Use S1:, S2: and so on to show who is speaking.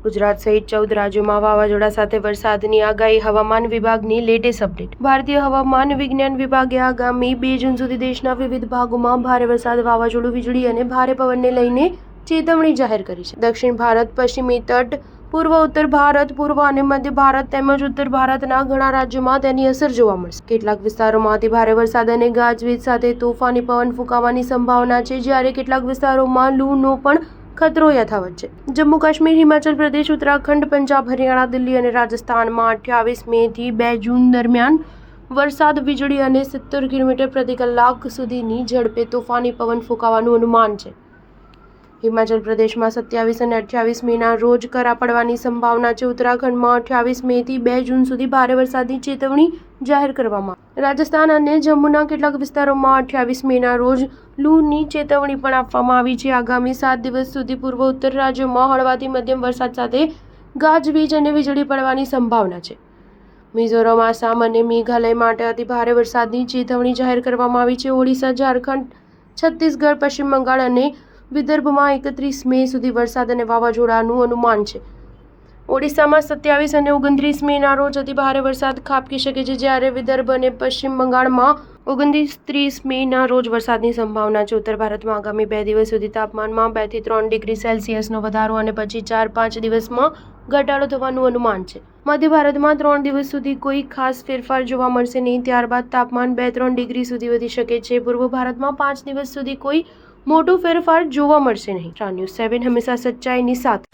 S1: ગુજરાત સહિત 14 રાજ્યોમાં વાવાઝોડા સાથે વરસાદની આગાહી. હવામાન વિભાગની લેટેસ્ટ અપડેટ. ભારતીય હવામાન વિજ્ઞાન વિભાગે આગામી 2 જૂન સુધી દેશના વિવિધ ભાગોમાં ભારે વરસાદ, વાવાઝોડું, વીજળી અને ભારે પવનને લઈને ચેતવણી જાહેર કરી છે. દક્ષિણ ભારત, પશ્ચિમી તટ, પૂર્વ ઉત્તર ભારત, પૂર્વ અને મધ્ય ભારત તેમજ ઉત્તર ભારતના ઘણા રાજ્યોમાં તેની અસર જોવા મળશે. કેટલાક વિસ્તારોમાં અતિભારે વરસાદ અને ગાજવીજ સાથે તોફાની પવન ફૂંકાવાની સંભાવના છે, જ્યારે કેટલાક વિસ્તારોમાં લૂનો પણ ખતરો યથાવત છે. જમ્મુ કાશ્મીર, હિમાચલ પ્રદેશ, ઉત્તરાખંડ, પંજાબ, હરિયાણા, દિલ્હી અને રાજસ્થાનમાં 28 મે થી 2 જૂન દરમિયાન વરસાદ, વીજળી અને 70 કિલોમીટર પ્રતિ કલાક સુધીની ઝડપે તોફાની પવન ફૂંકાવાનું અનુમાન છે. હિમાચલ પ્રદેશમાં 27 અને 28 મેના રોજ કરા પડવાની સંભાવના છે. ઉત્તરાખંડમાં 28 મે થી 2 જૂન સુધી ભારે વરસાદની ચેતવણી જાહેર કરવામાં. રાજસ્થાન અને જમ્મુના કેટલાક વિસ્તારોમાં 28 મેના રોજ લૂની ચેતવણી પણ આપવામાં આવી છે. આગામી 7 દિવસ સુધી પૂર્વ ઉત્તર રાજ્યોમાં હળવાથી મધ્યમ વરસાદ સાથે ગાજવીજ અને વીજળી પડવાની સંભાવના છે. મિઝોરમ, આસામ અને મેઘાલય માટે અતિભારે વરસાદની ચેતવણી જાહેર કરવામાં આવી છે. ઓડિશા, ઝારખંડ, છત્તીસગઢ, પશ્ચિમ બંગાળ અને વિદર્ભમાં 31 મે સુધી વરસાદ અને વાવાઝોડાનું અનુમાન છે. ઓડિશામાં 27 અને 29 મેના રોજ અતિભારે વરસાદ ખાબકી શકે છે, જ્યારે વિદર્ભ અને પશ્ચિમ બંગાળમાં 29-30 મેના રોજ વરસાદની સંભાવના છે. ઉત્તર ભારતમાં આગામી 2 દિવસ સુધી તાપમાનમાં 2 થી 3 ડિગ્રી સેલ્સિયસનો વધારો અને પછી 4-5 દિવસમાં ઘટાડો થવાનું અનુમાન છે. મધ્ય ભારતમાં 3 દિવસ સુધી કોઈ ખાસ ફેરફાર જોવા મળશે નહીં. ત્યારબાદ તાપમાન 2-3 ડિગ્રી સુધી વધી શકે છે. પૂર્વ ભારતમાં 5 દિવસ સુધી કોઈ મોટો ફેરફાર જોવા મળશે નહીં. ન્યૂઝ 7 હંમેશા સચ્ચાઈની સાથે.